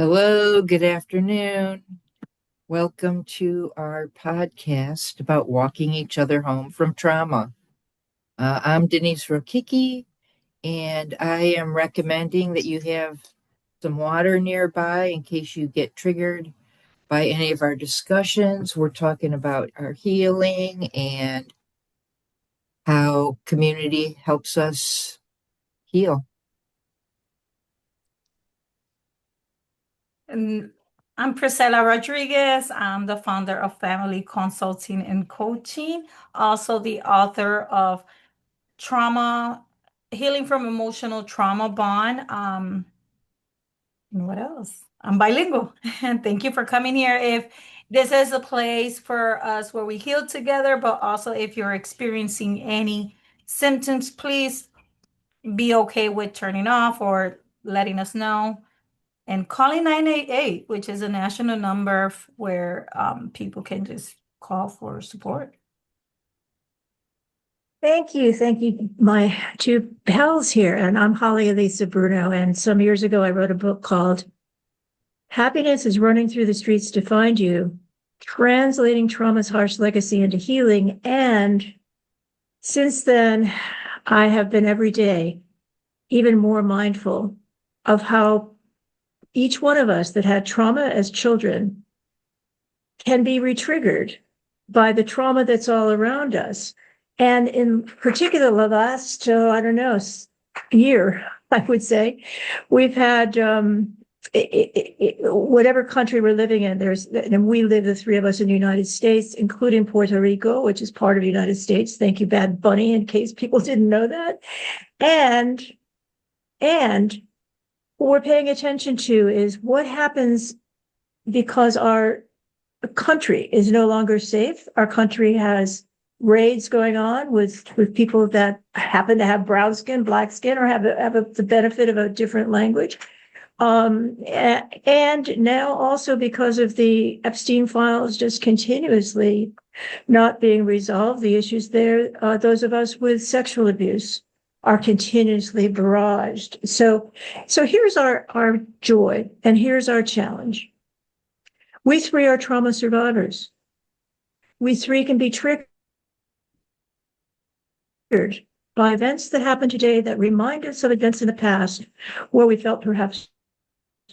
Hello, good afternoon. Welcome to our podcast about walking each other home from trauma. I'm Denise Rokicki, and I am recommending that you have some water nearby in case you get triggered by any of our discussions. We're talking about our healing and how community helps us heal. And I'm Priscilla Rodriguez. I'm the founder of Family Consulting and Coaching, also the author of Trauma, Healing from Emotional Trauma Bond. And what else? I'm bilingual. And thank you for coming here. If this is a place for us where we heal together, but also if you're experiencing any symptoms, please be okay with turning off or letting us know and calling 988, which is a national number where people can just call for support. Thank you. Thank you. My two pals here, and I'm Holly Elisa Bruno. And some years ago, I wrote a book called Happiness is Running Through the Streets to Find You, Translating Trauma's Harsh Legacy into Healing. And since then, I have been every day even more mindful of how each one of us that had trauma as children can be retriggered by the trauma that's all around us. And in particular, the last, I don't know, year, I would say, we've had whatever country we're living in, and we live, the three of us, in the United States, including Puerto Rico, which is part of the United States. Thank you, Bad Bunny, in case people didn't know that. And what we're paying attention to is what happens because our country is no longer safe. Our country has raids going on with people that happen to have brown skin, black skin, or have the benefit of a different language. And now also because of the Epstein files just continuously not being resolved, the issues there, those of us with sexual abuse are continuously barraged. So here's our joy, and here's our challenge. We three are trauma survivors. We three can be triggered by events that happen today that remind us of events in the past where we felt perhaps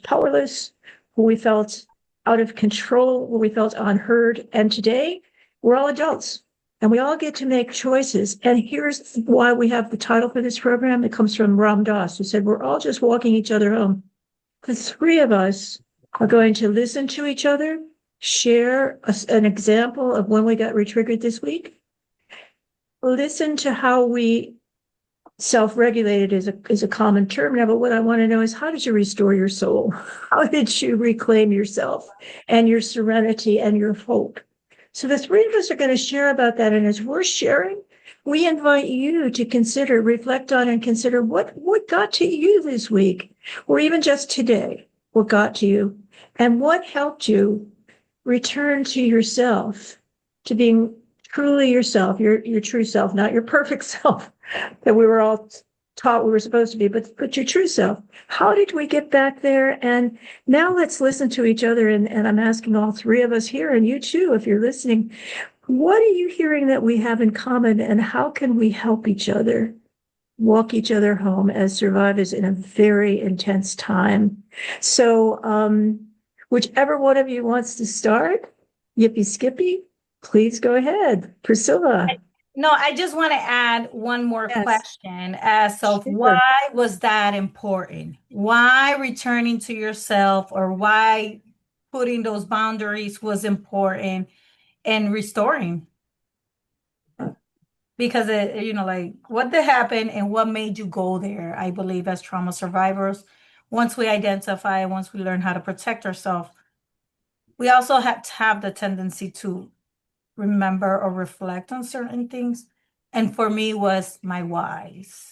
powerless, where we felt out of control, where we felt unheard. And today, we're all adults and we all get to make choices. And here's why we have the title for this program. It comes from Ram Dass, who said, we're all just walking each other home. The three of us are going to listen to each other, share an example of when we got retriggered this week, listen to how we self-regulated is a common term now, but what I want to know is, how did you restore your soul? How did you reclaim yourself and your serenity and your hope? So the three of us are going to share about that. And as we're sharing, we invite you to consider, reflect on, and consider what got to you this week, or even just today, what got to you, and what helped you return to yourself, to being truly yourself, your true self, not your perfect self that we were all taught we were supposed to be, but your true self. How did we get back there? And now let's listen to each other. And I'm asking all three of us here, and you too, if you're listening, what are you hearing that we have in common, and how can we help each other walk each other home as survivors in a very intense time? So whichever one of you wants to start, Yippee Skippy, please go ahead. Priscilla. No, I just want to add one more Yes. question as of Sure. why was that important? Why returning to yourself, or why putting those boundaries was important and restoring? Because like what did happen and what made you go there? I believe as trauma survivors, once we identify, once we learn how to protect ourselves, we also have to have the tendency to remember or reflect on certain things. And for me was my whys.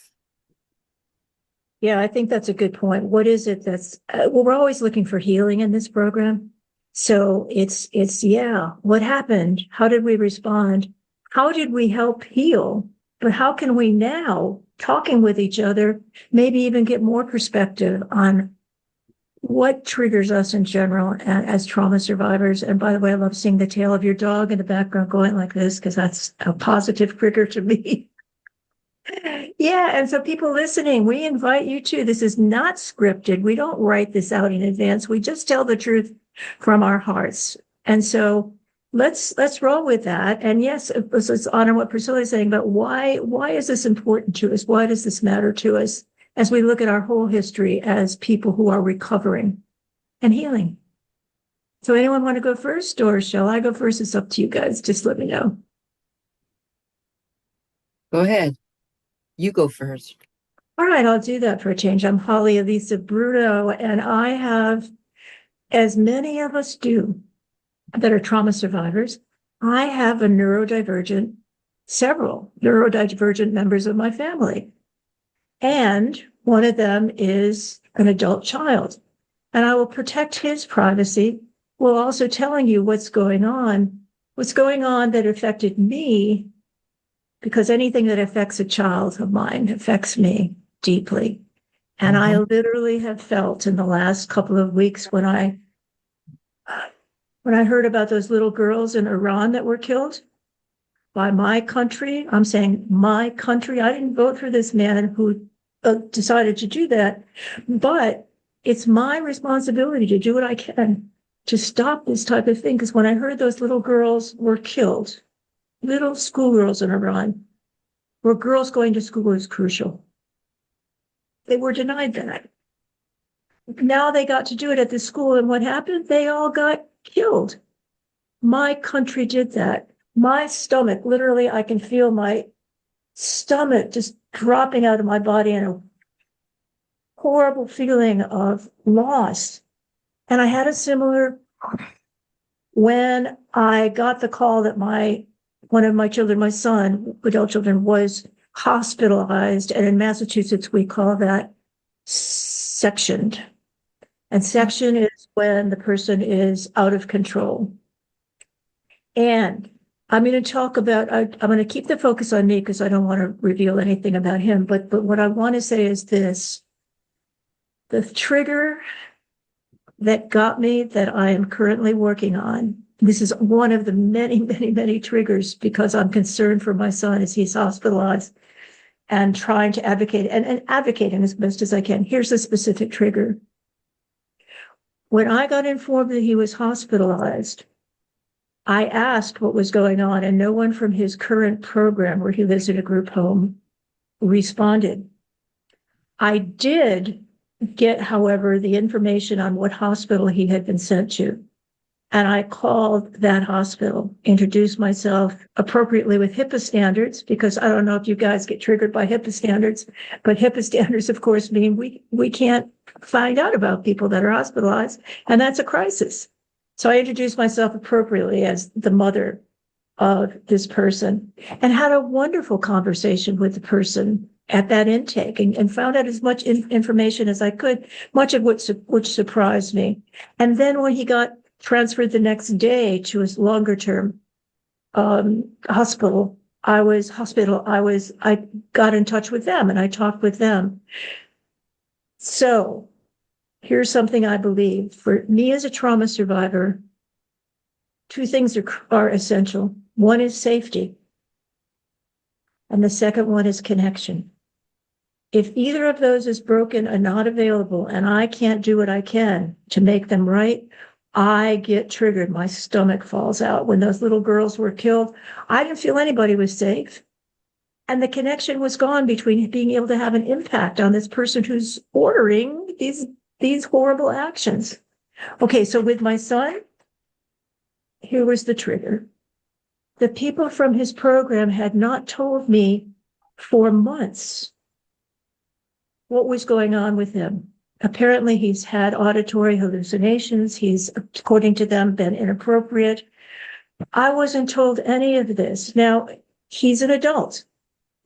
Yeah, I think that's a good point. What is it that's, well, we're always looking for healing in this program. So yeah, what happened? How did we respond? How did we help heal? But how can we now, talking with each other, maybe even get more perspective on what triggers us in general as trauma survivors. And by the way, I love seeing the tail of your dog in the background going like this, because that's a positive trigger to me. Yeah, and so people listening, we invite you to. This is not scripted. We don't write this out in advance. We just tell the truth from our hearts. And so let's roll with that. And yes, let's honor what Priscilla is saying, but why is this important to us? Why does this matter to us as we look at our whole history as people who are recovering and healing? So anyone want to go first, or shall I go first? It's up to you guys. Just let me know. Go ahead. You go first. All right, I'll do that for a change. I'm Holly Elisa Bruno, and I have, as many of us do that are trauma survivors, I have several neurodivergent members of my family. And one of them is an adult child. And I will protect his privacy while also telling you what's going on that affected me, because anything that affects a child of mine affects me deeply. And I literally have felt in the last couple of weeks when I heard about those little girls in Iran that were killed by my country. I'm saying my country. I didn't vote for this man who decided to do that, but it's my responsibility to do what I can to stop this type of thing. Because when I heard those little girls were killed, little schoolgirls in Iran, where girls going to school is crucial, they were denied that. Now they got to do it at the school, and what happened? They all got killed. My country did that. My stomach, literally, I can feel my stomach just dropping out of my body in a horrible feeling of loss. And I had a similar when I got the call that one of my children, my son, adult children, was hospitalized. And in Massachusetts, we call that sectioned. And section is when the person is out of control. And I'm going to talk about, I'm going to keep the focus on me because I don't want to reveal anything about him. But what I want to say is this: the trigger that got me, that I am currently working on, this is one of the many, many, many triggers, because I'm concerned for my son as he's hospitalized and trying to advocate and advocating as best as I can. Here's a specific trigger. When I got informed that he was hospitalized, I asked what was going on, and no one from his current program, where he lives in a group home, responded. I did get, however, the information on what hospital he had been sent to. And I called that hospital, introduced myself appropriately with HIPAA standards, because I don't know if you guys get triggered by HIPAA standards, but HIPAA standards, of course, mean we can't find out about people that are hospitalized, and that's a crisis. So I introduced myself appropriately as the mother of this person and had a wonderful conversation with the person at that intake, and found out as much information as I could, much of which surprised me. And then when he got transferred the next day to his longer term hospital, I got in touch with them and I talked with them. So here's something I believe. For me as a trauma survivor, two things are essential. One is safety, and the second one is connection. If either of those is broken and not available, and I can't do what I can to make them right, I get triggered. My stomach falls out. When those little girls were killed, I didn't feel anybody was safe. And the connection was gone between being able to have an impact on this person who's ordering these horrible actions. Okay, so with my son, here was the trigger. The people from his program had not told me for months what was going on with him. Apparently, he's had auditory hallucinations. He's, according to them, been inappropriate. I wasn't told any of this. Now, he's an adult.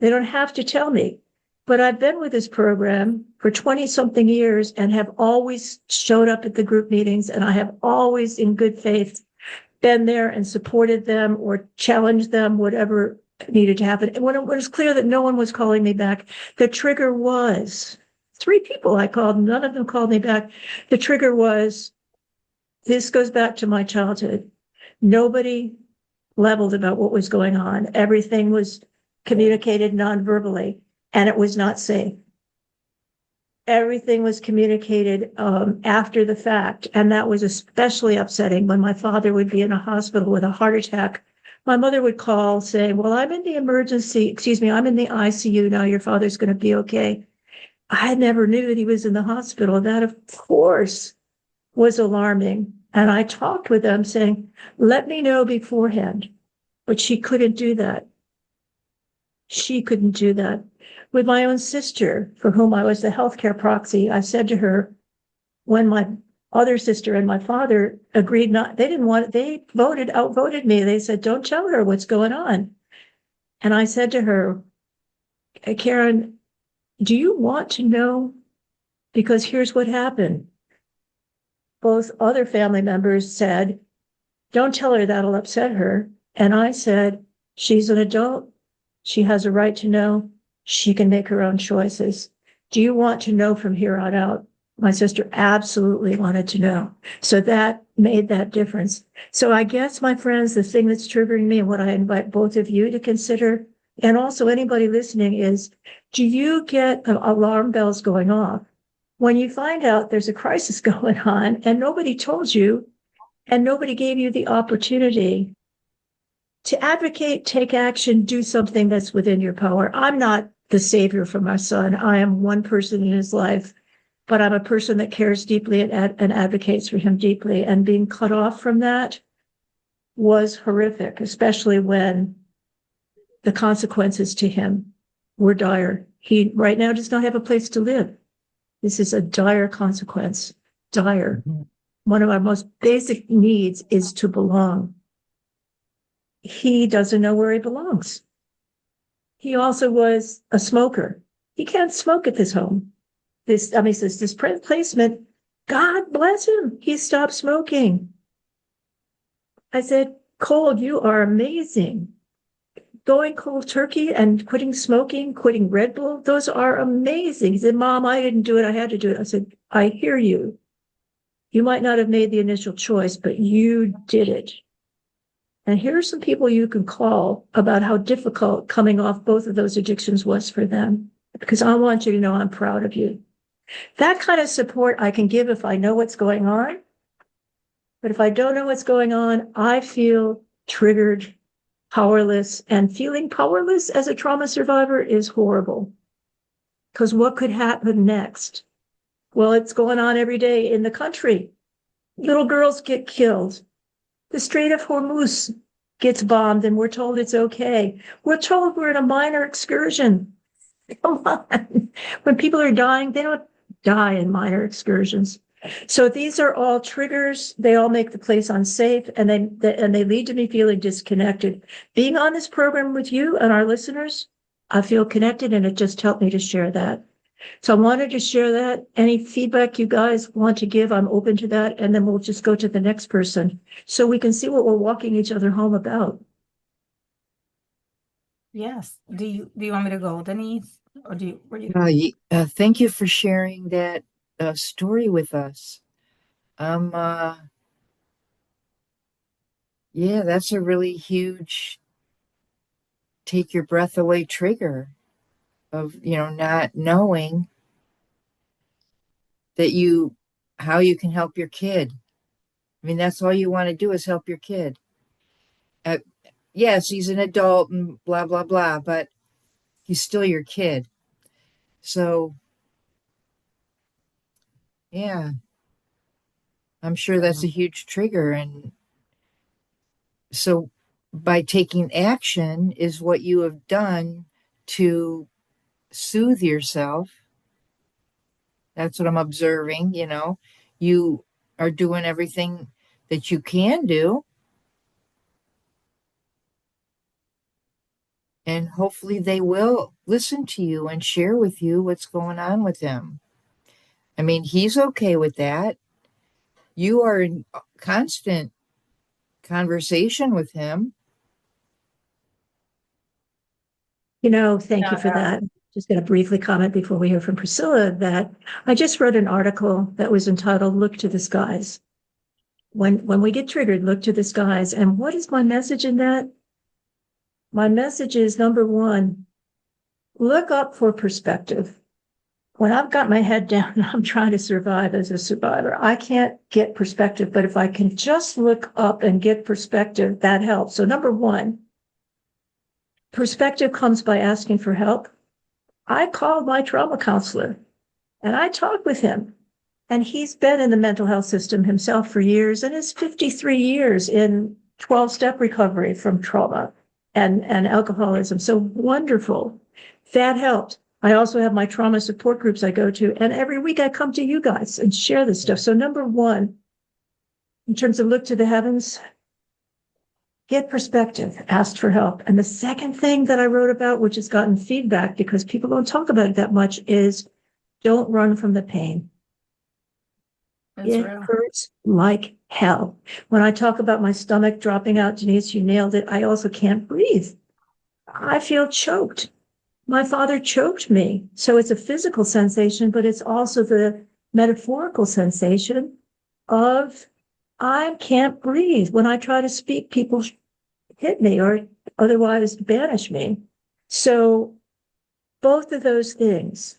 They don't have to tell me. But I've been with this program for 20-something years and have always showed up at the group meetings, and I have always, in good faith, been there and supported them or challenged them, whatever needed to happen. And when it was clear that no one was calling me back, the trigger was 3 people I called, none of them called me back. The trigger was, this goes back to my childhood. Nobody leveled about what was going on. Everything was communicated non-verbally, and it was not safe. Everything was communicated after the fact, and that was especially upsetting when my father would be in a hospital with a heart attack. My mother would call saying, well, I'm in the I'm in the ICU now, your father's going to be okay. I never knew that he was in the hospital. That, of course, was alarming. And I talked with them saying, let me know beforehand. But she couldn't do that. She couldn't do that. With my own sister, for whom I was the healthcare proxy, I said to her, when my other sister and my father agreed not, they didn't want, they outvoted me. They said, don't tell her what's going on. And I said to her, Karen, do you want to know? Because here's what happened. Both other family members said, don't tell her, that'll upset her. And I said, she's an adult. She has a right to know. She can make her own choices. Do you want to know from here on out? My sister absolutely wanted to know. So that made that difference. So I guess, my friends, the thing that's triggering me and what I invite both of you to consider, and also anybody listening, is, do you get alarm bells going off when you find out there's a crisis going on and nobody told you and nobody gave you the opportunity to advocate, take action, do something that's within your power? I'm not the savior for my son. I am one person in his life, but I'm a person that cares deeply and advocates for him deeply. And being cut off from that was horrific, especially when the consequences to him were dire. He right now does not have a place to live. This is a dire consequence. Dire. One of our most basic needs is to belong. He doesn't know where he belongs. He also was a smoker. He can't smoke at this home. This placement, God bless him, he stopped smoking. I said, Cole, you are amazing. Going cold turkey and quitting smoking, quitting Red Bull, those are amazing. He said, Mom, I didn't do it. I had to do it. I said, I hear you. You might not have made the initial choice, but you did it. And here are some people you can call about how difficult coming off both of those addictions was for them, because I want you to know I'm proud of you. That kind of support I can give if I know what's going on. But if I don't know what's going on, I feel triggered, powerless, and feeling powerless as a trauma survivor is horrible. Because what could happen next? Well, it's going on every day in the country. Little girls get killed. The Strait of Hormuz gets bombed and we're told it's okay. We're told we're in a minor excursion. Come on. When people are dying, they don't die in minor excursions. So these are all triggers. They all make the place unsafe, and they lead to me feeling disconnected. Being on this program with you and our listeners, I feel connected, and it just helped me to share that. So I wanted to share that. Any feedback you guys want to give, I'm open to that. And then we'll just go to the next person so we can see what we're walking each other home about. Yes. Do you want me to go, Denise? Or where do you? Thank you for sharing that story with us. Yeah, that's a really huge take your breath away trigger of, not knowing that how you can help your kid. I mean, that's all you want to do is help your kid. Uh, yes, he's an adult and blah, blah, blah, but he's still your kid. So, yeah, I'm sure that's a huge trigger. And so, by taking action is what you have done to soothe yourself. That's what I'm observing. You are doing everything that you can do. And hopefully they will listen to you and share with you what's going on with him. I mean, he's okay with that. You are in constant conversation with him. Thank you for that. just going to briefly comment before we hear from Priscilla that I just wrote an article that was entitled Look to the Skies. When we get triggered, look to the skies. And what is my message in that? My message is number one, look up for perspective. When I've got my head down and I'm trying to survive as a survivor, I can't get perspective. But if I can just look up and get perspective, that helps. So number one, perspective comes by asking for help. I called my trauma counselor and I talked with him. And he's been in the mental health system himself for years and is 53 years in 12-step recovery from trauma and alcoholism. So wonderful. That helped. I also have my trauma support groups I go to. And every week I come to you guys and share this stuff. So number one, in terms of look to the heavens, get perspective, ask for help. And the second thing that I wrote about, which has gotten feedback because people don't talk about it that much, is don't run from the pain. It hurts like hell. When I talk about my stomach dropping out, Denise, you nailed it. I also can't breathe. I feel choked. My father choked me. So it's a physical sensation, but it's also the metaphorical sensation of I can't breathe. When I try to speak, people hit me or otherwise banish me. So both of those things,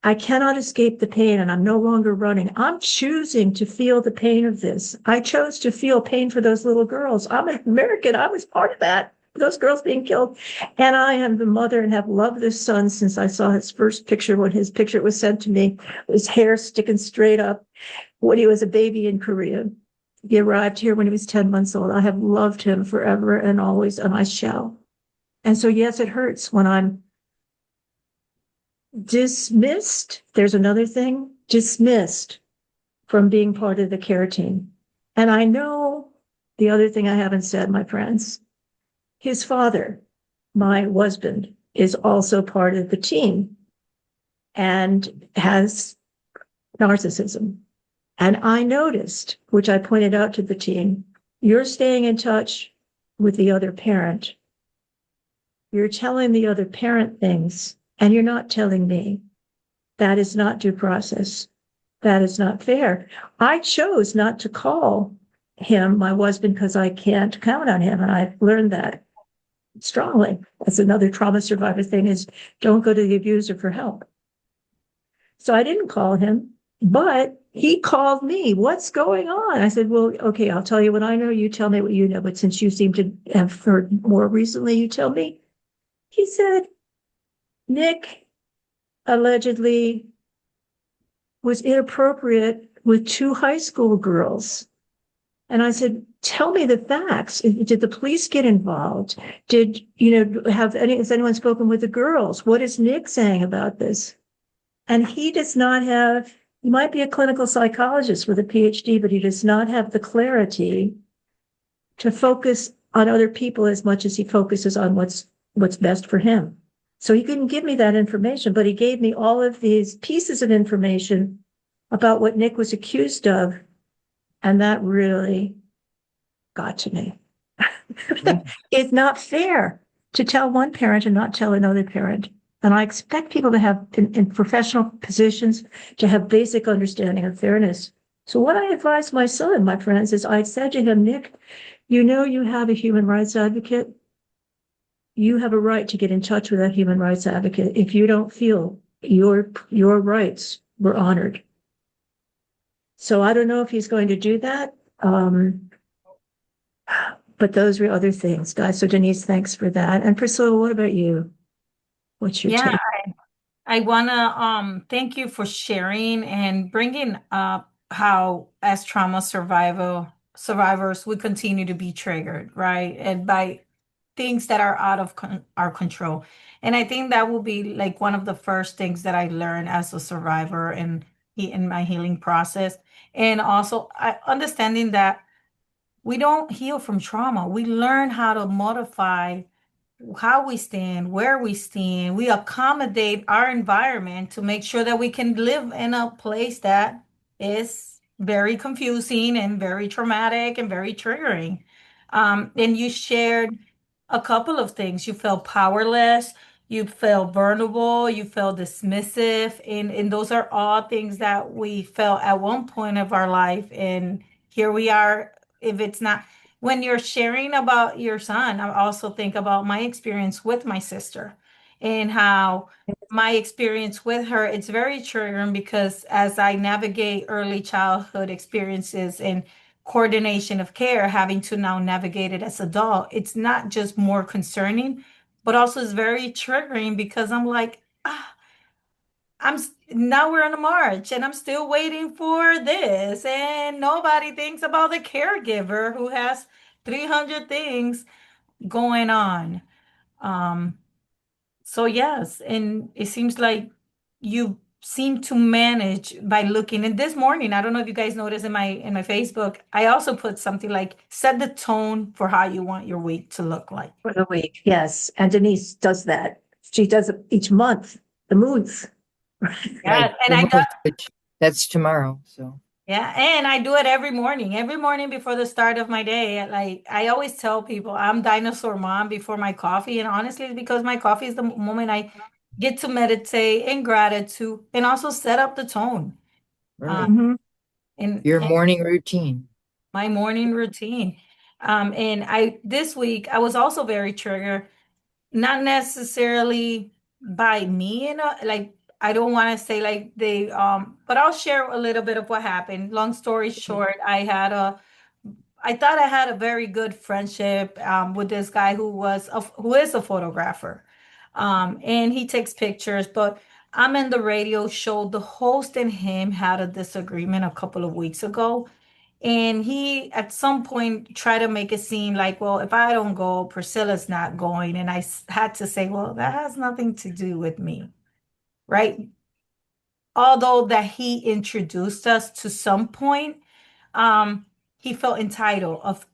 I cannot escape the pain and I'm no longer running. I'm choosing to feel the pain of this. I chose to feel pain for those little girls. I'm an American. I was part of that. Those girls being killed. And I am the mother and have loved this son since I saw his first picture when his picture was sent to me. His hair sticking straight up when he was a baby in Korea. He arrived here when he was 10 months old. I have loved him forever and always, and I shall. And so, yes, it hurts when I'm dismissed. There's another thing, dismissed from being part of the care team. And I know the other thing I haven't said, my friends, his father, my husband, is also part of the team and has narcissism. And I noticed, which I pointed out to the team, you're staying in touch with the other parent. You're telling the other parent things and you're not telling me. That is not due process. That is not fair. I chose not to call him my husband because I can't count on him. And I've learned that strongly. That's another trauma survivor thing is don't go to the abuser for help. So I didn't call him, but he called me. What's going on? I said, well, okay, I'll tell you what I know. You tell me what you know. But since you seem to have heard more recently, you tell me. He said, Nick allegedly was inappropriate with 2 high school girls. And I said, tell me the facts. Did the police get involved? Did, has anyone spoken with the girls? What is Nick saying about this? And he does not have, he might be a clinical psychologist with a PhD, but he does not have the clarity to focus on other people as much as he focuses on what's best for him. So he couldn't give me that information, but he gave me all of these pieces of information about what Nick was accused of. And that really got to me. It's not fair to tell one parent and not tell another parent. And I expect people to have, in professional positions, to have basic understanding of fairness. So what I advised my son, my friends, is I said to him, Nick, you have a human rights advocate. You have a right to get in touch with that human rights advocate if you don't feel your rights were honored. So I don't know if he's going to do that. But those were other things, guys. So Denise, thanks for that. And Priscilla, what about you? What's your take? I want to thank you for sharing and bringing up how as trauma survivors we continue to be triggered, right? And by things that are out of our control. And I think that will be like one of the first things that I learned as a survivor in my healing process. And also understanding that we don't heal from trauma. We learn how to modify how we stand, where we stand. We accommodate our environment to make sure that we can live in a place that is very confusing and very traumatic and very triggering. And you shared a couple of things. You felt powerless. You feel vulnerable, you feel dismissive, and those are all things that we felt at one point of our life. And here we are. If it's not, when you're sharing about your son, I also think about my experience with my sister and how my experience with her, it's very triggering because as I navigate early childhood experiences and coordination of care, having to now navigate it as adult, it's not just more concerning, but also it's very triggering because I'm like, ah, now we're in a March and I'm still waiting for this, and nobody thinks about the caregiver who has 300 things going on. Um, so yes, and it seems like you seem to manage by looking. And this morning, I don't know if you guys noticed in my Facebook, I also put something like set the tone for how you want your week to look like. For the week, yes. And Denise does that. She does it each month, the moods. Right. Yeah, and The I mood, which that's tomorrow. So, Yeah, and I do it every morning. Every morning before the start of my day. Like I always tell people, I'm dinosaur mom before my coffee. And honestly, it's because my coffee is the moment I get to meditate in gratitude and also set up the tone. Um, right. Mhm. Your and morning routine. my morning routine. And I this week I was also very triggered, not necessarily by me, like I don't want to say like they but I'll share a little bit of what happened. Long story short, I thought I had a very good friendship with this guy who is a photographer. And he takes pictures, but I'm in the radio show. The host and him had a disagreement a couple of weeks ago. And he, at some point, tried to make it seem like, well, if I don't go, Priscilla's not going. And had to say, well, that has nothing to do with me, right? Although that he introduced us to some point, um, he felt entitled of,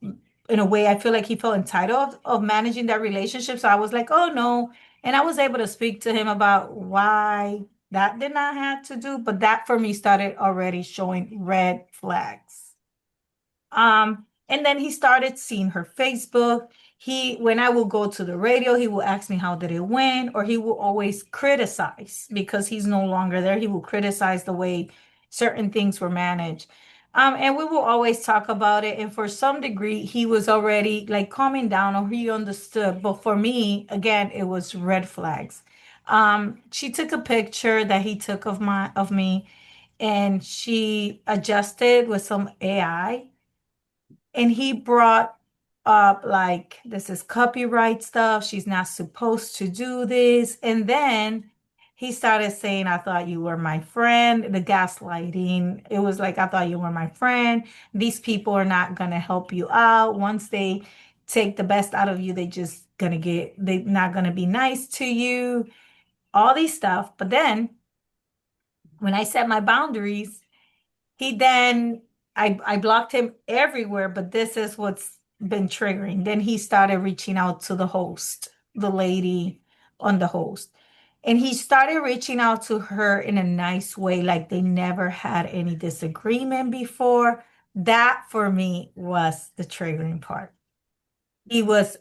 in a way, I feel like he felt entitled of managing that relationship. So I was like, oh no. And I was able to speak to him about why that did not have to do, but that for me started already showing red flags. And then he started seeing her Facebook. When I will go to the radio, he will ask me how did it went, or he will always criticize because he's no longer there. He will criticize the way certain things were managed. And we will always talk about it. And for some degree, he was already like calming down or he understood. But for me, again, it was red flags. She took a picture that he took of me and she adjusted with some AI, and he brought up like this is copyright stuff. She's not supposed to do this. And then he started saying, I thought you were my friend. The gaslighting. It was like, I thought you were my friend. These people are not gonna help you out. Once they take the best out of you, they're not gonna be nice to you, all these stuff. But then when I set my boundaries, he then I blocked him everywhere, but this is what's been triggering. Then he started reaching out to the host, the lady on the host. And he started reaching out to her in a nice way, like they never had any disagreement before. That for me was the triggering part. He was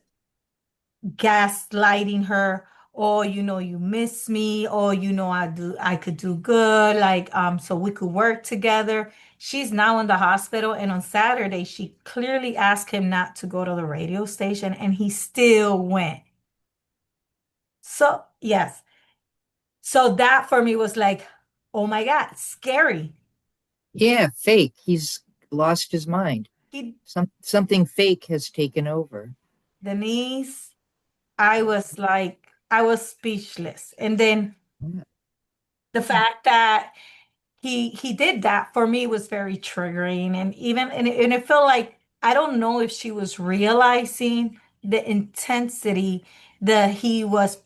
gaslighting her. Oh, you miss me. Oh, I could do good. Like, so we could work together. She's now in the hospital, and on Saturday, she clearly asked him not to go to the radio station, and he still went. So, yes. So that for me was like, oh my God, scary. Yeah, fake. He's lost his mind. He, Something fake has taken over. Denise, I was speechless. And then Yeah. the fact that he did that for me was very triggering, and it felt like I don't know if she was realizing the intensity that he was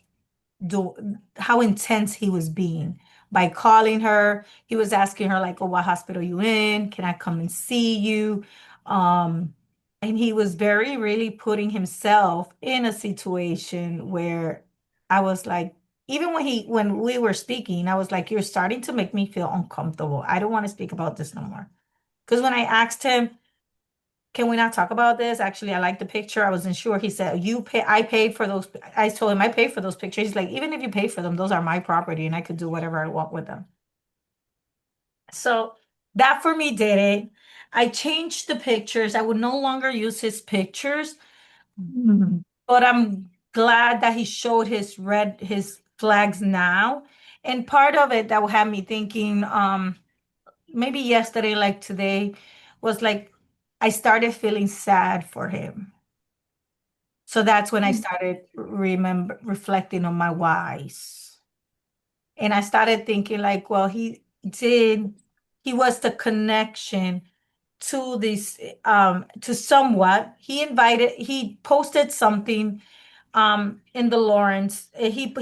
do how intense he was being by calling her. He was asking her like, oh, what hospital you in, can I come and see you? um and he was very really putting himself in a situation where I was like, even when we were speaking, I was like, you're starting to make me feel uncomfortable. I don't want to speak about this no more. Because when I asked him, can we not talk about this? Actually, I like the picture. I wasn't sure. He said, you pay, I paid for those. I told him I paid for those pictures. He's like, even if you pay for them, those are my property and I could do whatever I want with them. So that for me did it. I changed the pictures. I would no longer use his pictures, Mm. but I'm glad that he showed his flags now. And part of it that would have me thinking, maybe yesterday, like today, was like I started feeling sad for him. So that's when I started reflecting on my whys. And I started thinking like, well, he was the connection to this to somewhat. He posted something in the Lawrence. He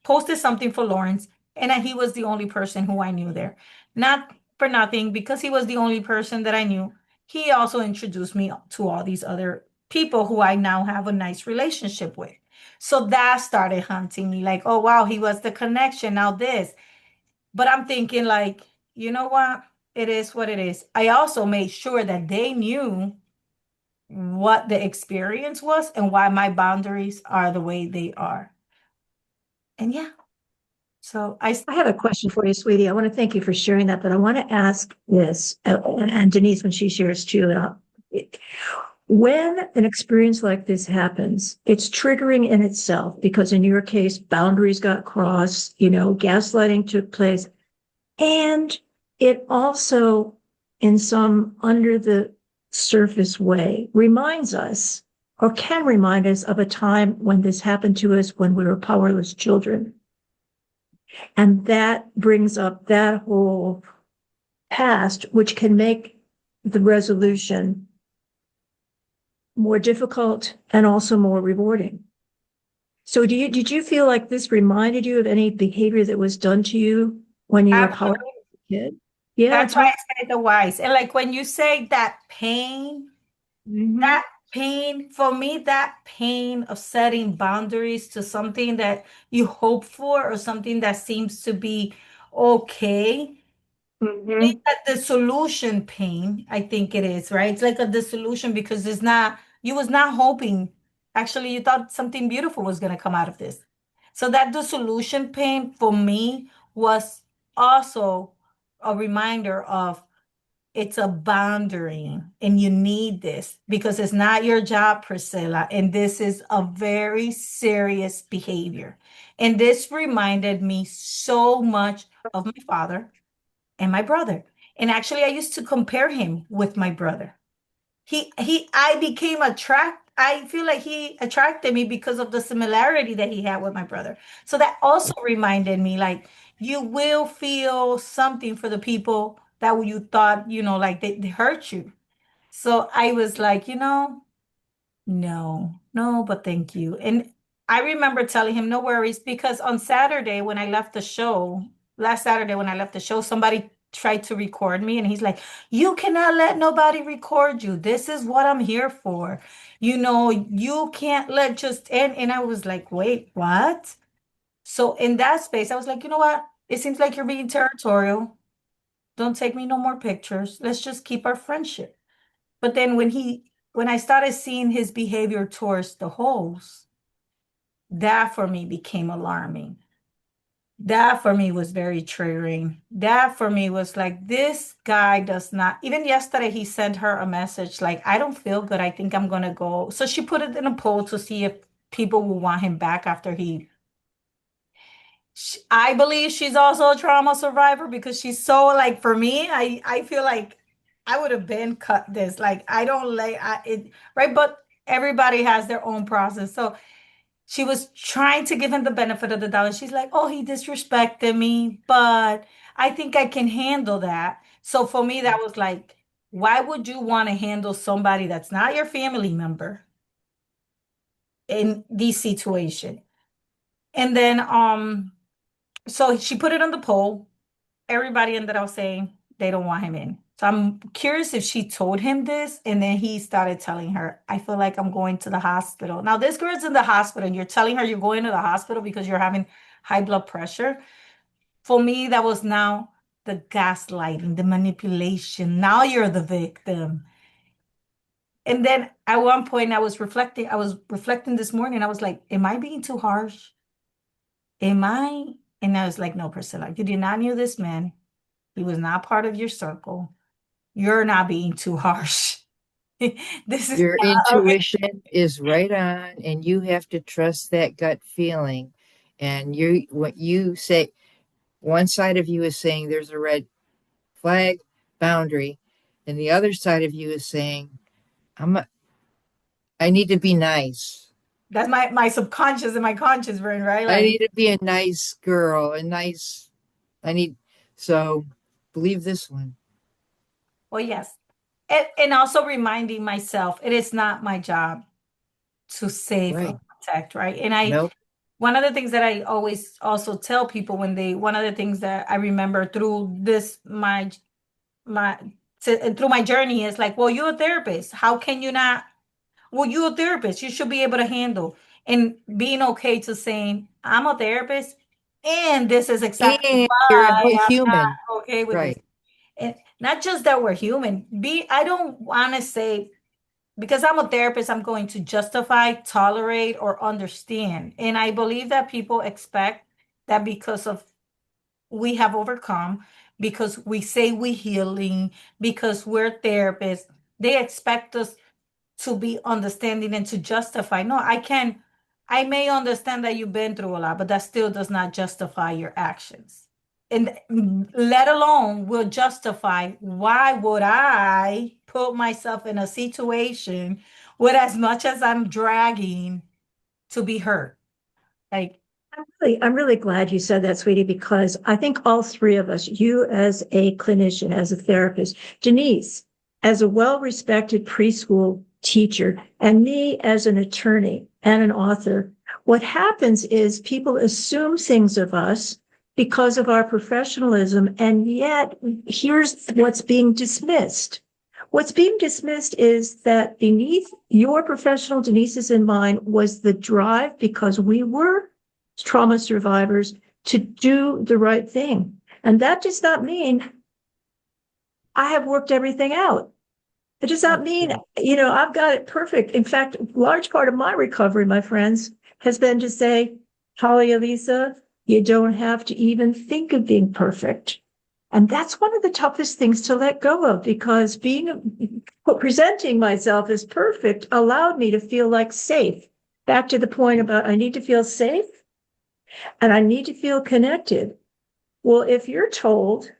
posted something for Lawrence, and he was the only person who I knew there. Not for nothing, because he was the only person that I knew. He also introduced me to all these other people who I now have a nice relationship with. So that started haunting me, like, oh wow, he was the connection. Now this. But I'm thinking like, you know what? It is what it is. I also made sure that they knew what the experience was and why my boundaries are the way they are. And yeah, so I have a question for you, sweetie. I want to thank you for sharing that, but I want to ask this, and Denise, when she shares too, when an experience like this happens, it's triggering in itself because in your case, boundaries got crossed, gaslighting took place. And it also, in some under the surface way, reminds us or can remind us of a time when this happened to us when we were powerless children. And that brings up that whole past, which can make the resolution more difficult and also more rewarding. So did you feel like this reminded you of any behavior that was done to you when you were a powerless absolutely. kid? Yeah, That's why talk. I said the wise. And like when you say Mhm. that pain, for me, that pain of setting boundaries to something that you hope for or something that seems to be okay. Mhm. That dissolution pain, I think it is, right? It's like a dissolution because it's not, you was not hoping. Actually, you thought something beautiful was going to come out of this. So that dissolution pain for me was also a reminder of it's a boundary and you need this because it's not your job, Priscilla. And this is a very serious behavior. And this reminded me so much of my father and my brother. And actually, I used to compare him with my brother. I became I feel like he attracted me because of the similarity that he had with my brother. So that also reminded me, like, you will feel something for the people that you thought, like they hurt you. So I was like, no, no, but thank you. And I remember telling him, no worries, because on Saturday when I left the show, last Saturday when I left the show, somebody tried to record me and he's like, you cannot let nobody record you. This is what I'm here for. You can't let just and I was like, wait, what? So in that space, I was like, you know what? It seems like you're being territorial. Don't take me no more pictures. Let's just keep our friendship. But then when I started seeing his behavior towards the host, that for me became alarming. That for me was very triggering. That for me was like, this guy does not, even yesterday, he sent her a message like, I don't feel good. I think I'm going to go. So she put it in a poll to see if people will want him back after I believe she's also a trauma survivor because she's so like for me, I feel like I would have been cut this. Like I don't like it, right? But everybody has their own process. So she was trying to give him the benefit of the doubt. And she's like, oh, he disrespected me, but I think I can handle that. So for me, that was like, why would you want to handle somebody that's not your family member in these situations? And then so she put it on the poll. Everybody ended up saying they don't want him in. So I'm curious if she told him this and then he started telling her, I feel like I'm going to the hospital. Now, this girl's in the hospital and you're telling her you're going to the hospital because you're having high blood pressure. For me, that was now the gaslighting, the manipulation. Now you're the victim. And then at one point I was reflecting this morning. I was like, am I being too harsh? Am I? And I was like, no, Priscilla, you did not know this man. He was not part of your circle. You're not being too harsh. This is Your not okay. intuition is right on, and you have to trust that gut feeling. And what you say, one side of you is saying there's a red flag boundary, and the other side of you is saying, I'm a, I need to be nice. That's my subconscious and my conscious brain, right? I Like, need to be a nice girl, I need, so believe this one. well, yes. And also reminding myself it is not my job to save or Right. protect, right? Nope. One of the things that I always also tell people one of the things that I remember through my through my journey is like, well, you're a therapist. How can you not? Well, you're a therapist. You should be able to handle and being okay to saying, I'm a therapist, and this is exactly And you're a why I'm human. not okay with this. Right. And not just that we're human. I don't want to say because I'm a therapist, I'm going to justify, tolerate, or understand. And I believe that people expect that because of we have overcome, because we say we healing, because we're therapists, they expect us to be understanding and to justify. No, I may understand that you've been through a lot, but that still does not justify your actions. And let alone will justify why would I put myself in a situation with as much as I'm dragging to be hurt. Like, I'm really glad you said that, sweetie, because I think all three of us, you as a clinician, as a therapist, Denise, as a well-respected preschool teacher, and me as an attorney and an author, what happens is people assume things of us because of our professionalism, and yet here's what's being dismissed. What's being dismissed is that beneath your professional, Denise's and mine, was the drive because we were trauma survivors to do the right thing. And that does not mean I have worked everything out. It does not mean, Right. I've got it perfect. In fact, a large part of my recovery, my friends, has been to say, Holly, Elisa, you don't have to even think of being perfect. And that's one of the toughest things to let go of because presenting myself as perfect allowed me to feel like safe. Back to the point about I need to feel safe and I need to feel connected. Well, if you're told,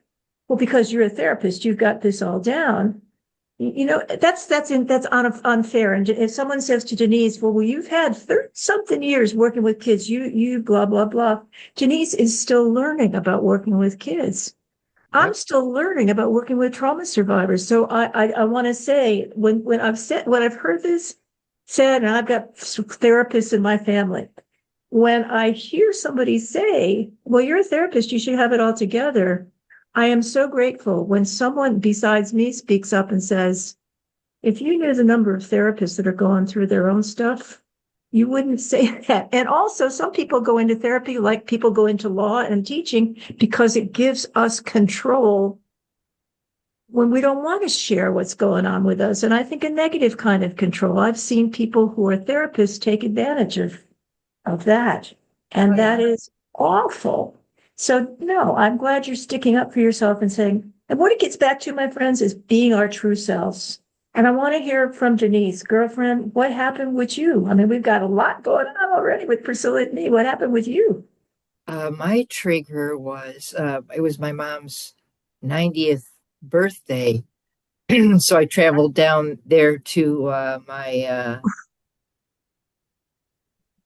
well, because you're a therapist, you've got this all down, that's unfair. And if someone says to Denise, well, you've had 30 something years working with kids, you blah, blah, blah. Denise is still learning about working with kids. I'm Yep. still learning about working with trauma survivors. So I want to say when I've heard this said, and I've got therapists in my family, when I hear somebody say, well, you're a therapist, you should have it all together. I am so grateful when someone besides me speaks up and says, if you knew the number of therapists that are going through their own stuff, you wouldn't say that. And also, some people go into therapy like people go into law and teaching because it gives us control when we don't want to share what's going on with us. And I think a negative kind of control. I've seen people who are therapists take advantage of that. oh And that yeah. is awful. So, no, I'm glad you're sticking up for yourself and saying, and what it gets back to, my friends, is being our true selves. And I want to hear from Denise, girlfriend, what happened with you? I mean, we've got a lot going on already with Priscilla and me. What happened with you? My trigger was it was my mom's 90th birthday. So I traveled down there to my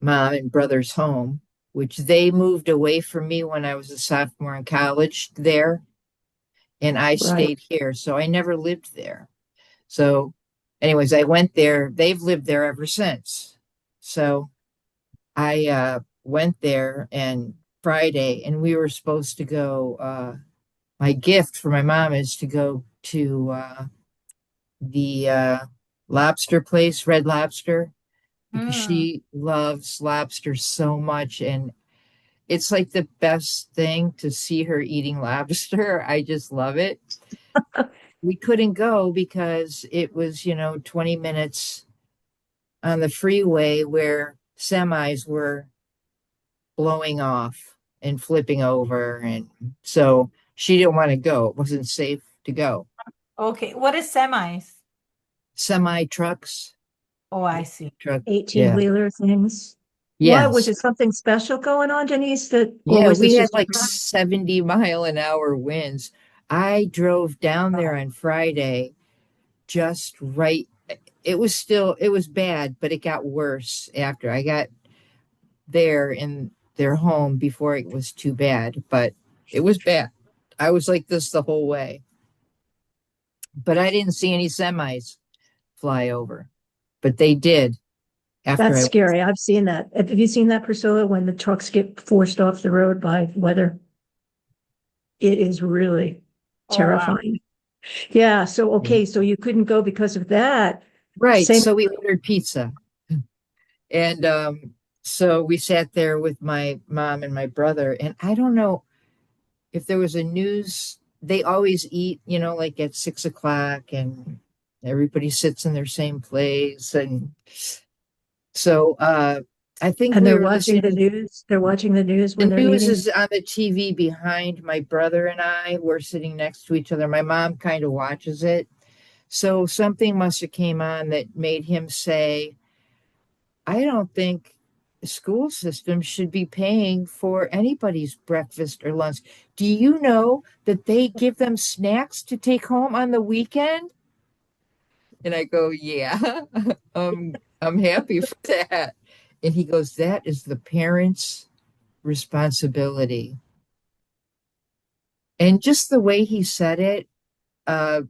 mom and brother's home, which they moved away from me when I was a sophomore in college there, and I Right. stayed here. So I never lived there. So, anyways, I went there. They've lived there ever since. So I went there and Friday, and we were supposed to go. My gift for my mom is to go to the lobster place, Red Lobster, because Mm. she loves lobster so much. And it's like the best thing to see her eating lobster. I just love it. we couldn't go because it was, 20 minutes on the freeway where semis were blowing off and flipping over. And so she didn't want to go. It wasn't safe to go. Okay. What is semis? Semi trucks, Oh, I see. truck. Yeah. 18-wheeler things. Why, was Yes. it something special going on, Denise, that, or Yeah, was we this had just a like 70-mile-an-hour winds. I drove down there on Friday just right. It was bad, but it got worse after I got there in their home before it was too bad, but it was bad. I was like this the whole way, but I didn't see any semis fly over, but they did after That's I, scary. I've seen that. Have you seen that, Priscilla, when the trucks get forced off the road by weather? It is really Oh, wow. terrifying. Yeah. So, okay. So you couldn't go because of that. right. Same. So we ordered pizza. And so we sat there with my mom and my brother, and I don't know if there was a news. They always eat, like at 6 o'clock, and everybody sits in their same place. And so I think And we they're were watching the listening. news. They're watching the news when The they're news eating. is on the TV behind my brother and I. We're sitting next to each other. My mom kind of watches it. So something must have came on that made him say, I don't think the school system should be paying for anybody's breakfast or lunch. Do you know that they give them snacks to take home on the weekend? And I go, yeah, I'm happy for that. And he goes, that is the parents' responsibility. And just the way he said it uh,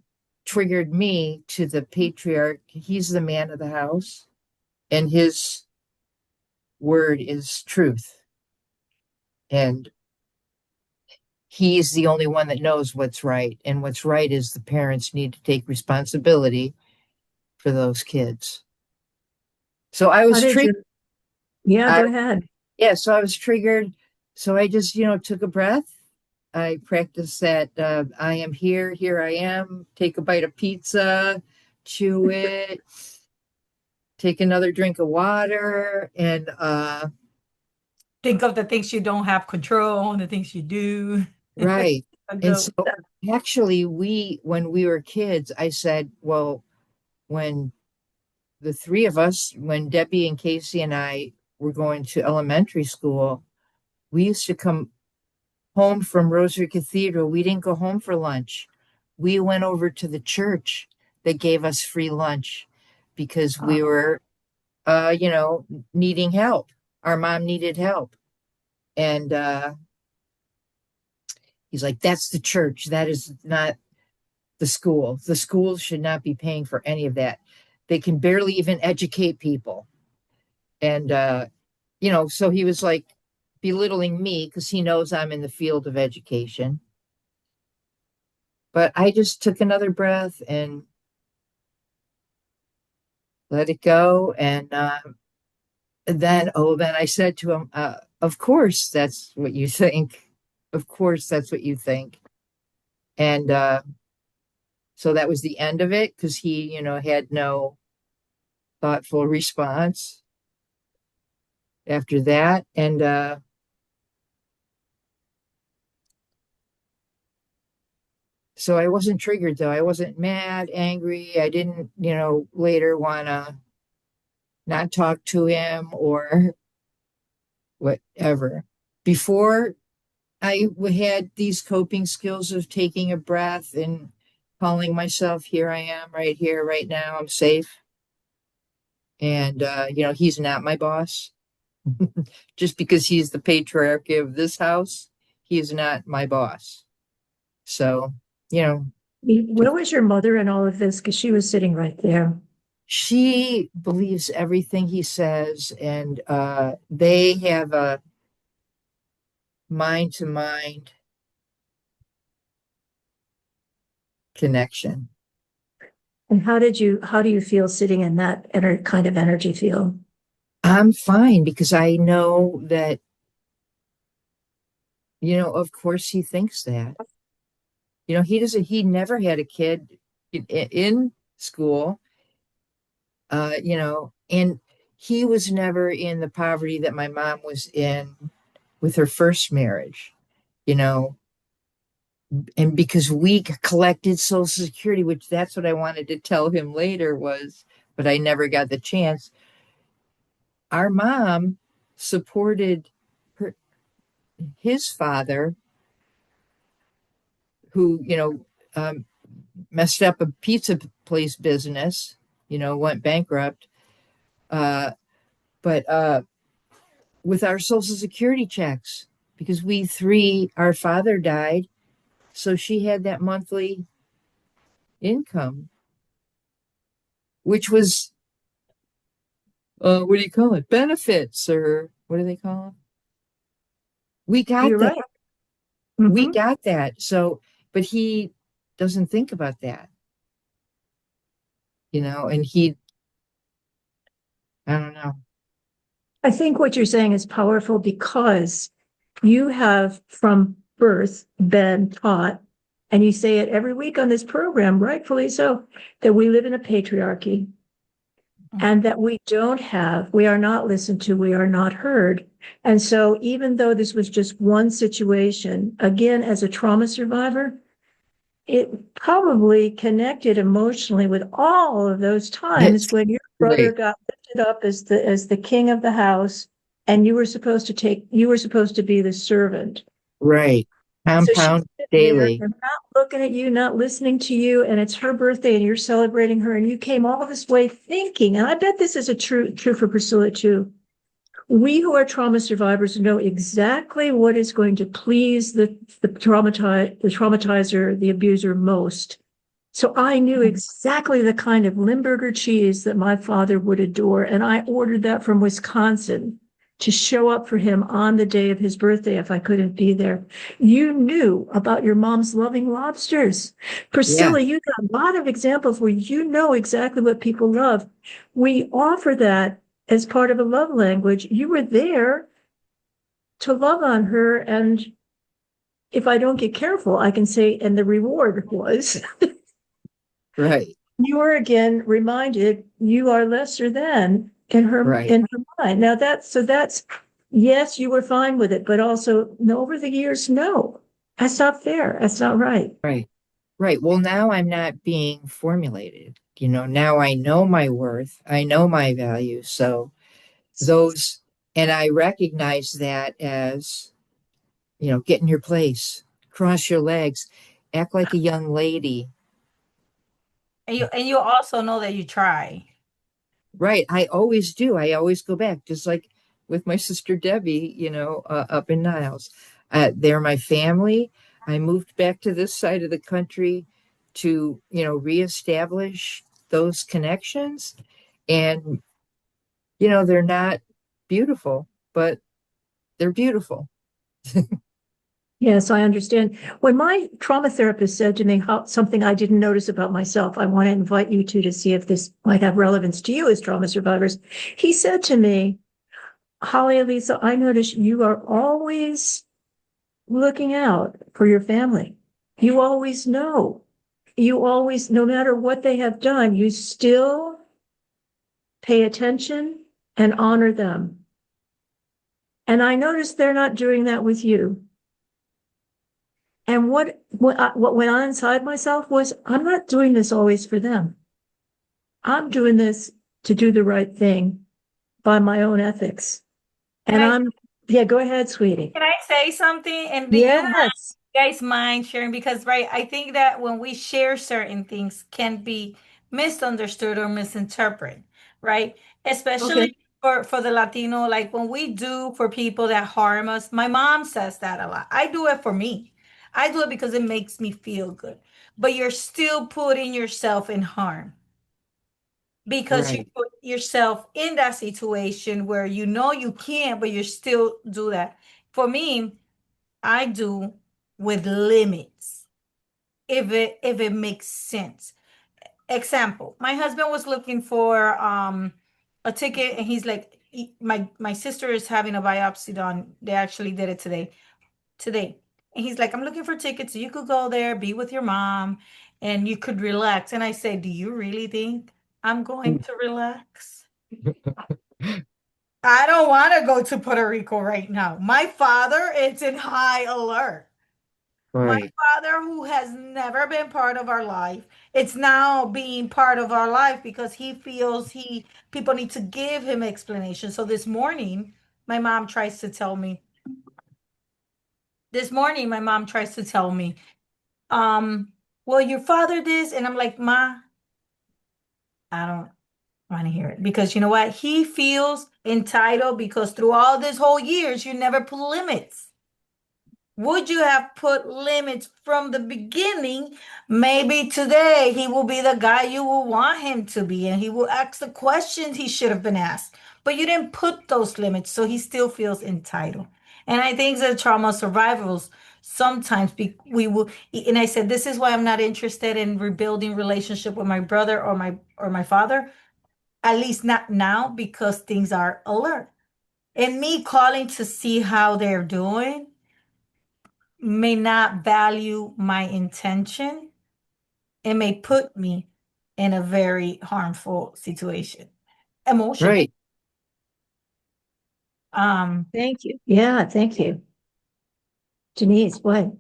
triggered me to the patriarch. He's the man of the house, and his word is truth. And he's the only one that knows what's right. And what's right is the parents need to take responsibility for those kids. So I How was did triggered. you? Yeah, I, go ahead. yeah, so I was triggered. So I just, took a breath. I practiced that I am here, here I am, take a bite of pizza, chew it, take another drink of water, and Think of the things you don't have control and the things you do. right. And so Go. actually when we were kids, I said, well, when the three of us, when Debbie and Casey and I were going to elementary school, we used to come home from Rosary Cathedral. We didn't go home for lunch. We went over to the church that gave us free lunch because we Oh, were, needing help. Our mom needed help. And he's like, that's the church. That is not the school. The school should not be paying for any of that. They can barely even educate people. And so he was like belittling me because he knows I'm in the field of education. But I just took another breath and let it go. And then I said to him, of course, that's what you think. Of course, that's what you think. And so that was the end of it because he, had no thoughtful response after that. And so I wasn't triggered though. I wasn't mad, angry. I didn't, later want to not talk to him or whatever. Before I had these coping skills of taking a breath and calling myself, here I am, right here, right now, I'm safe. And, he's not my boss. Just because he's the patriarch of this house, he is not my boss. So, you know, where was your mother in all of this? Because she was sitting right there. she believes everything he says, and they have a mind to mind connection. And how do you feel sitting in that kind of energy field? I'm fine because I know that, of course he thinks that. He never had a kid in school, and he was never in the poverty that my mom was in with her first marriage, you know, and because we collected Social Security, which that's what I wanted to tell him later was, but I never got the chance. Our mom supported her, his father, who, messed up a pizza place business, went bankrupt. Uh, but with our Social Security checks, because our father died, so she had that monthly income, which was, what do you call it? Benefits, or what do they call them? We got You're that. right. We Mhm. got that. So, but he doesn't think about that, and I don't know. I think what you're saying is powerful because you have from birth been taught, and you say it every week on this program, rightfully so, that we live in a patriarchy and that we are not listened to, we are not heard. And so even though this was just one situation, again, as a trauma survivor, it probably connected emotionally with all of those times It's when your brother right, got lifted up as the king of the house, and you were supposed to be the servant. right. So she's Compound sitting there daily. and not looking at you, not listening to you, and it's her birthday and you're celebrating her, and you came all this way thinking, and I bet this is true for Priscilla too. We who are trauma survivors know exactly what is going to please the traumatizer, the abuser most. So I knew exactly the kind of Limburger cheese that my father would adore, and I ordered that from Wisconsin to show up for him on the day of his birthday if I couldn't be there. You knew about your mom's loving lobsters. Yeah, Priscilla, you got a lot of examples where you know exactly what people love. We offer that as part of a love language. You were there to love on her, and if I don't get careful, I can say, and the reward was right, you are again reminded you are lesser than right, in her mind. Now that's yes, you were fine with it, but also no, over the years, no, that's not fair. That's not right. right, right. Well, now I'm not being formulated. Now I know my worth, I know my value. So those, and I recognize that as, get in your place, cross your legs, act like a young lady. And you also know that you try. Right. I always do. I always go back, just like with my sister Debbie, up in Niles. They're my family. I moved back to this side of the country to, reestablish those connections. And, they're not beautiful, but they're beautiful. Yes, I understand. When my trauma therapist said to me something I didn't notice about myself, I want to invite you to see if this might have relevance to you as trauma survivors. He said to me, Holly Elisa, I notice you are always looking out for your family. You always know. You always, no matter what they have done, you still pay attention and honor them. And I notice they're not doing that with you. And what went on inside myself was, I'm not doing this always for them. I'm doing this to do the right thing by my own ethics. Can And I yeah, go ahead, sweetie. can I say something? And do Yes. you guys mind sharing? Because right, I think that when we share certain things can be misunderstood or misinterpreted, right? Okay. Especially for the Latino, like when we do for people that harm us. My mom says that a lot. I do it for me. I do it because it makes me feel good. But you're still putting yourself in harm because you Right. put yourself in that situation where you know you can't, but you still do that. For me, I do with limits if it makes sense. Example, my husband was looking for a ticket and he's like my sister is having a biopsy done. They actually did it today. Today. And he's like, I'm looking for tickets so you could go there, be with your mom, and you could relax. And I say, do you really think I'm going to relax? I don't want to go to Puerto Rico right now. My father is in high alert. My Right, father, who has never been part of our life, it's now being part of our life because he feels people need to give him explanation. So my mom tries to tell me, this morning, my mom tries to tell me, well, your father this, and I'm like, Ma, I don't want to hear it because you know what? He feels entitled because through all this whole years, you never put limits. Would you have put limits from the beginning? Maybe today he will be the guy you will want him to be, and he will ask the questions he should have been asked. But you didn't put those limits, so he still feels entitled. And I think that trauma survivors sometimes we will. And I said this is why I'm not interested in rebuilding relationship with my brother or my father. At least not now because things are alert. And me calling to see how they're doing may not value my intention and may put me in a very harmful situation emotionally. right. Thank you. Yeah, thank you. Denise, what?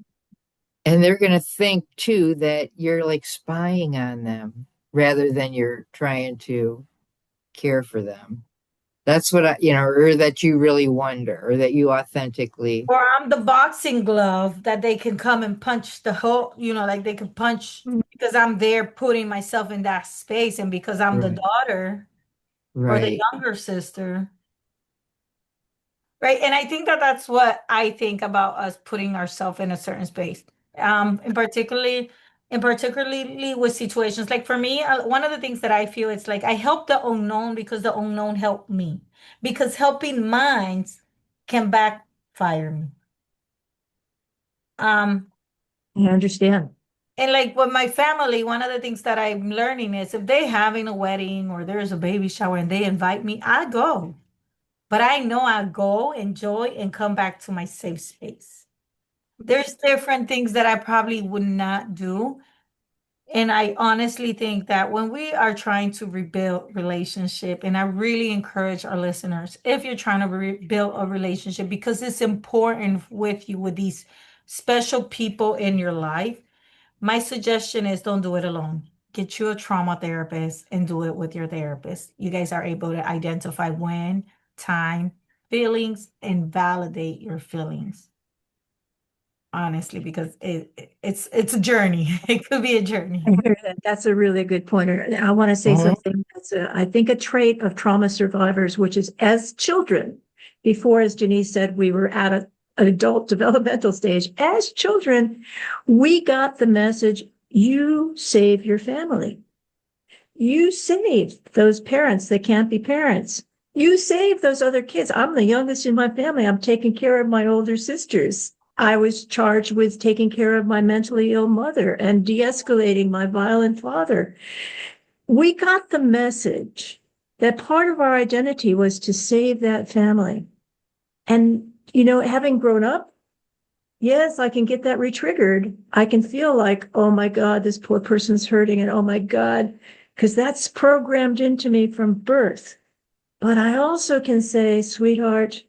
And they're going to think too that you're like spying on them rather than you're trying to care for them. That's what or that you really wonder, or that you authentically, Or I'm the boxing glove that they can come and punch the whole, like they can punch because I'm there putting myself in that space and because I'm the right, daughter or the right, younger sister. Right. And I think that that's what I think about us putting ourselves in a certain space. In particularly with situations like for me, one of the things that I feel it's like I help the unknown because the unknown helped me. Because helping minds can backfire me. Um, I understand. and like with my family, one of the things that I'm learning is if they having a wedding or there's a baby shower and they invite me, I go. But I know I go, enjoy, and come back to my safe space. There's different things that I probably would not do. And I honestly think that when we are trying to rebuild relationship, and I really encourage our listeners, if you're trying to rebuild a relationship, because it's important with you with these special people in your life, my suggestion is don't do it alone. Get you a trauma therapist and do it with your therapist. You guys are able to identify when, time, feelings, and validate your feelings. Honestly, because it's a journey. It could be a I journey. hear that. That's a really good pointer. I want to say mhm, something that's, I think, a trait of trauma survivors, which is as children, before, as Denise said, we were at an adult developmental stage. As children, we got the message, you save your family. You save those parents that can't be parents. You save those other kids. I'm the youngest in my family. I'm taking care of my older sisters. I was charged with taking care of my mentally ill mother and de-escalating my violent father. We got the message that part of our identity was to save that family. And, having grown up, yes, I can get that retriggered. I can feel like, oh my God, this poor person's hurting, and oh my God, because that's programmed into me from birth. But I also can say, sweetheart,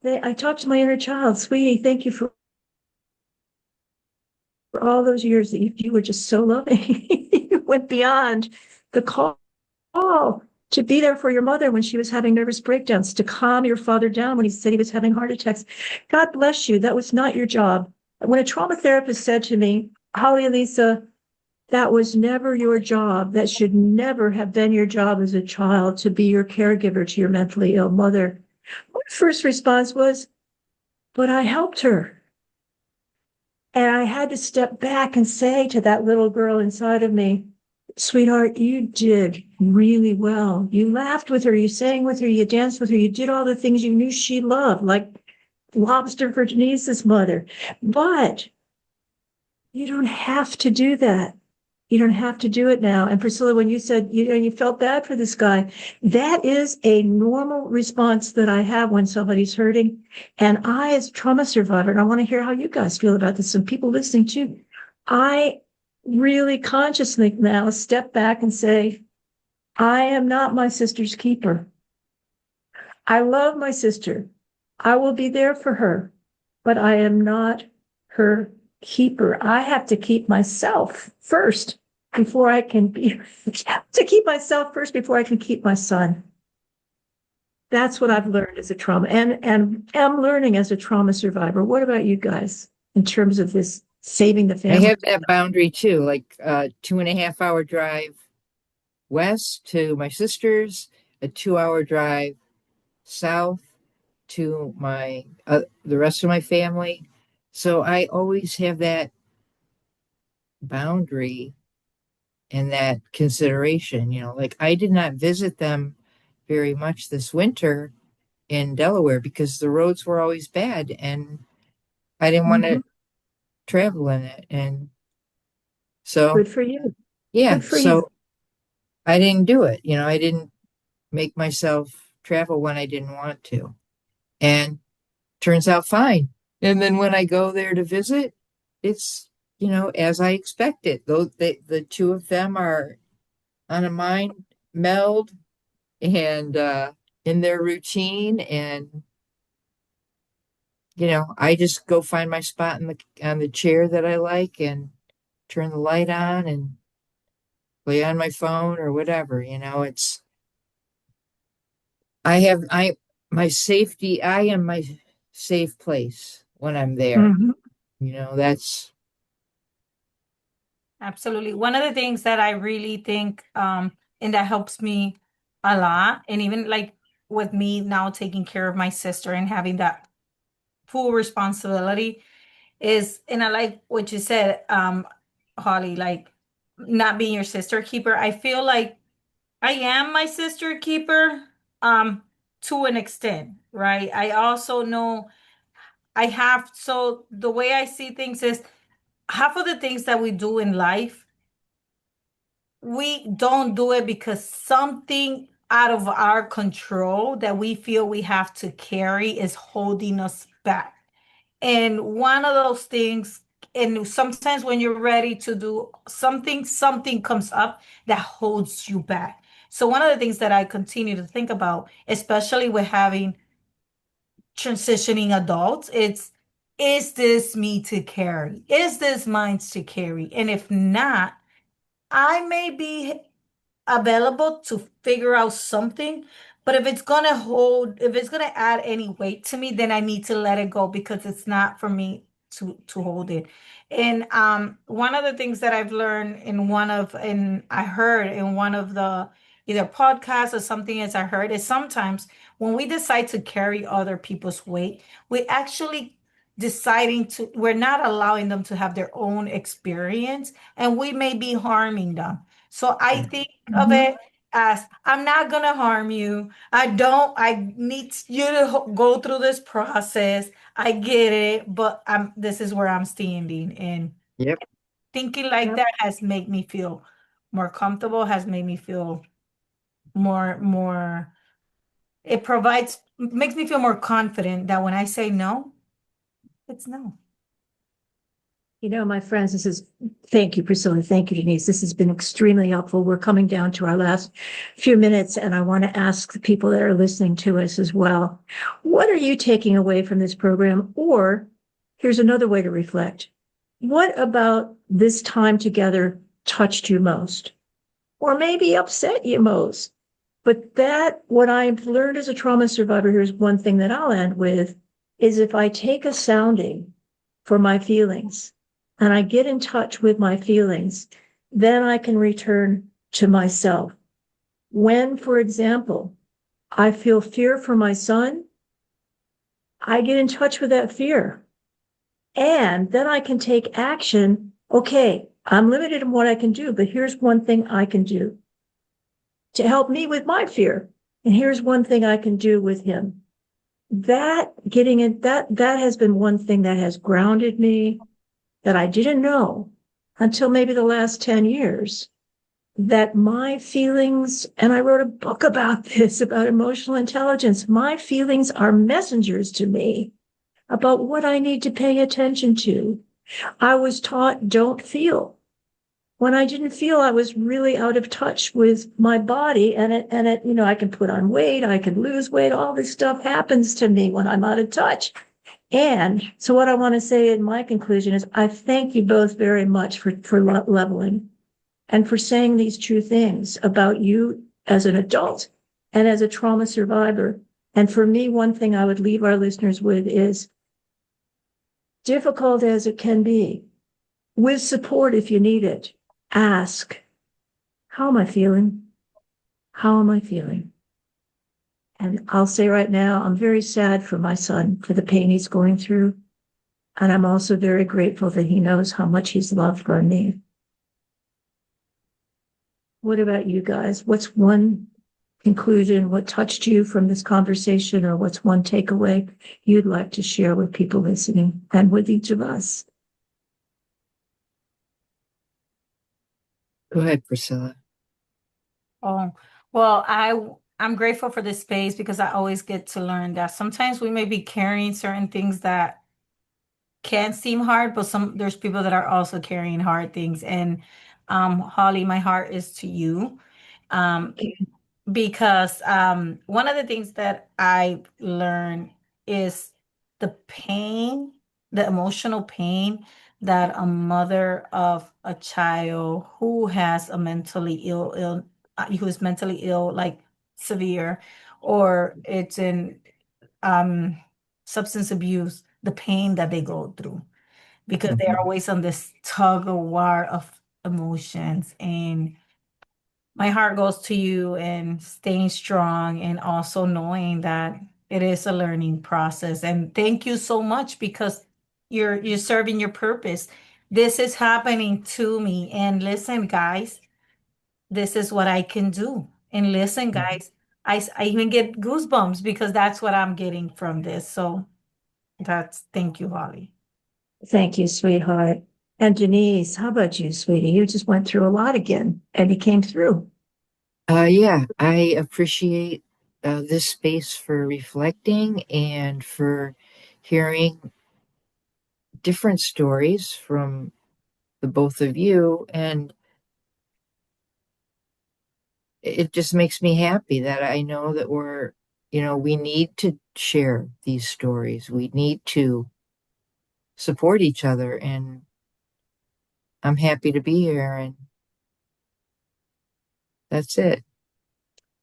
I talk to my inner child, sweetie, thank you for all those years that you were just so loving. You went beyond the call to be there for your mother when she was having nervous breakdowns, to calm your father down when he said he was having heart attacks. God bless you. That was not your job. When a trauma therapist said to me, Holly Elisa, that was never your job. That should never have been your job as a child to be your caregiver to your mentally ill mother. My first response was, but I helped her. And I had to step back and say to that little girl inside of me, sweetheart, you did really well. You laughed with her, you sang with her, you danced with her, you did all the things you knew she loved, like lobster for Denise's mother. But you don't have to do that. You don't have to do it now. And Priscilla, when you said, you felt bad for this guy, that is a normal response that I have when somebody's hurting. And I, as a trauma survivor, and I want to hear how you guys feel about this, and people listening too, I really consciously now step back and say, I am not my sister's keeper. I love my sister. I will be there for her, but I am not her keeper. I have to keep myself first before I can be, to keep myself first before I can keep my son. That's what I've learned as a trauma and am learning as a trauma survivor. What about you guys in terms of this saving the I family? have that boundary too, like 2.5 hour drive west to my sister's, a 2 hour drive south to my the rest of my family. So I always have that boundary and that consideration, like I did not visit them very much this winter in Delaware because the roads were always bad and I didn't want to Mhm. travel in it. And so, Good for you. yeah, Good for you. so I didn't do it. I didn't make myself travel when I didn't want to. And turns out fine. And then when I go there to visit, it's, as I expected. The two of them are on a mind meld and in their routine. And, I just go find my spot on the chair that I like and turn the light on and play on my phone or whatever. It's I have I my safety, I am my safe place when I'm there. Mhm. That's Absolutely. One of the things that I really think, and that helps me a lot, and even like with me now taking care of my sister and having that full responsibility is, and I like what you said, Holly, like not being your sister keeper. I feel like I am my sister keeper, um, to an extent, right? I also know so the way I see things is half of the things that we do in life, we don't do it because something out of our control that we feel we have to carry is holding us back. And one of those things, and sometimes when you're ready to do something, something comes up that holds you back. So one of the things that I continue to think about, especially with having transitioning adults, is this me to carry? Is this mine to carry? And if not, I may be available to figure out something. But if it's gonna add any weight to me, then I need to let it go because it's not for me to hold it. And one of the things that I've learned and I heard in one of the either podcasts or something as I heard is sometimes when we decide to carry other people's weight, we actually we're not allowing them to have their own experience and we may be harming them. So I think of Mhm. it as I'm not gonna harm you. I need you to go through this process. I get it, but this is where I'm standing. And yep. thinking like Yep. that has made me feel more comfortable, has made me feel more, makes me feel more confident that when I say no, it's no. My friends, thank you, Priscilla. Thank you, Denise. This has been extremely helpful. We're coming down to our last few minutes, and I want to ask the people that are listening to us as well. What are you taking away from this program? Or here's another way to reflect. What about this time together touched you most? Or maybe upset you most? But what I've learned as a trauma survivor, here's one thing that I'll end with, is if I take a sounding for my feelings and I get in touch with my feelings, then I can return to myself. When, for example, I feel fear for my son, I get in touch with that fear. And then I can take action. Okay, I'm limited in what I can do, but here's one thing I can do to help me with my fear. And here's one thing I can do with him. That has been one thing that has grounded me that I didn't know. until maybe the last 10 years that my feelings, and I wrote a book about this, about emotional intelligence, my feelings are messengers to me about what I need to pay attention to. I was taught don't feel. When I didn't feel, I was really out of touch with my body, and I can put on weight, I can lose weight, all this stuff happens to me when I'm out of touch. And so what I want to say in my conclusion is I thank you both very much for leveling and for saying these true things about you as an adult and as a trauma survivor. And for me, one thing I would leave our listeners with is, difficult as it can be, with support if you need it, ask, how am I feeling? How am I feeling? And I'll say right now, I'm very sad for my son, for the pain he's going through. And I'm also very grateful that he knows how much he's loved by me. What about you guys? What's one conclusion, what touched you from this conversation, or what's one takeaway you'd like to share with people listening and with each of us? Go ahead, Priscilla. Oh, well, I'm grateful for this space because I always get to learn that sometimes we may be carrying certain things that can seem hard, but there's people that are also carrying hard things. And Holly, my heart is to you. Um, because one of the things that I learned is the pain, the emotional pain that a mother of a child who has a mentally who is mentally ill, like severe, or it's in um, substance abuse, the pain that they go through, because they're Mhm. always on this tug of war of emotions. And my heart goes to you and staying strong and also knowing that it is a learning process. And thank you so much because you're serving your purpose. This is happening to me. And listen, guys, this is what I can do. And listen, guys, I even get goosebumps because that's what I'm getting from this. So thank you, Holly. Thank you, sweetheart. And Denise, how about you, sweetie? You just went through a lot again and you came through. Yeah, I appreciate this space for reflecting and for hearing different stories from the both of you. And it just makes me happy that I know that we need to share these stories. We need to support each other. And I'm happy to be here. And that's it.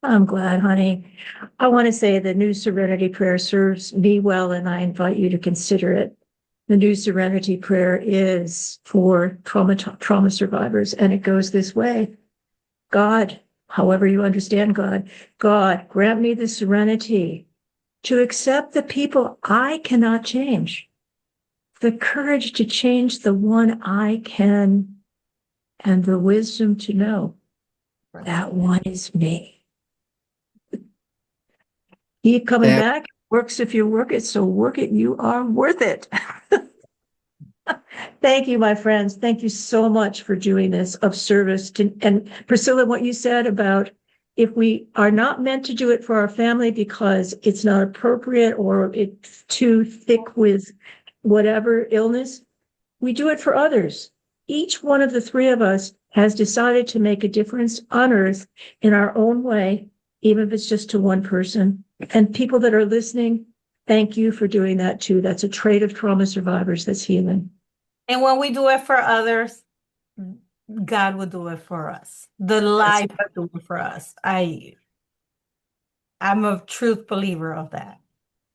I'm glad, honey. I want to say the new Serenity Prayer serves me well, and I invite you to consider it. The new Serenity Prayer is for trauma survivors, and it goes this way. God, however you understand God, God, grant me the serenity to accept the people I cannot change, the courage to change the one I can, and the wisdom to know that one is me. Keep coming That back. Works if you work it, so work it. You are worth it. Thank you, my friends. Thank you so much for doing this of service to, and Priscilla, what you said about if we are not meant to do it for our family because it's not appropriate or it's too thick with whatever illness, we do it for others. Each one of the three of us has decided to make a difference on earth in our own way, even if it's just to one person. And people that are listening, thank you for doing that too. That's a trait of trauma survivors that's healing. And when we do it for others, God will do it for us. The That's, life will do it for us. I'm a truth believer of that.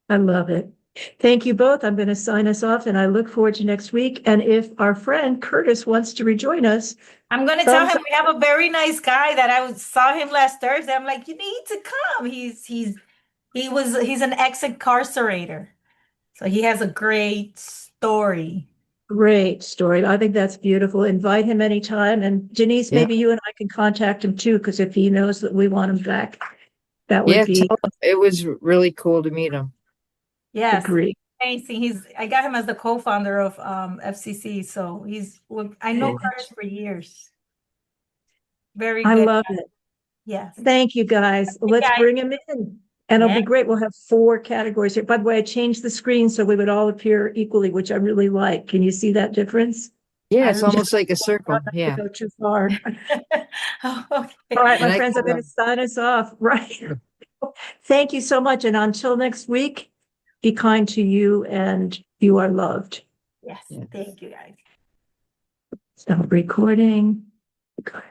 I love it. Thank you both. I'm going to sign us off and I look forward to next week. And if our friend Curtis wants to rejoin us, I'm going to tell thumbs him up. we have a very nice guy that saw him last Thursday. I'm like, you need to come. He's an ex-incarcerator. So he has a great story. Great story. I think that's beautiful. Invite him anytime. And Denise, Yeah. maybe you and I can contact him too, because if he knows that we want him back, that would Yeah, be it was really cool to meet him. Yes. agree. amazing. I got him as the co-founder of FCC, so I know Good. Curtis for years. Very I good. love it. Yes. Thank you, guys. Let's guys. bring him in. And it'll Yeah. be great. We'll have 4 categories here. By the way, I changed the screen so we would all appear equally, which I really like. Can you see that difference? Yeah, I it's love almost like a circle. Not to Yeah. go too far. Oh, All okay. right, And my I friends, I'm can, going to sign us off. Right. Thank you so much. And until next week, be kind to you and you are loved. Yes. yeah. Thank you, guys. Stop recording. Good.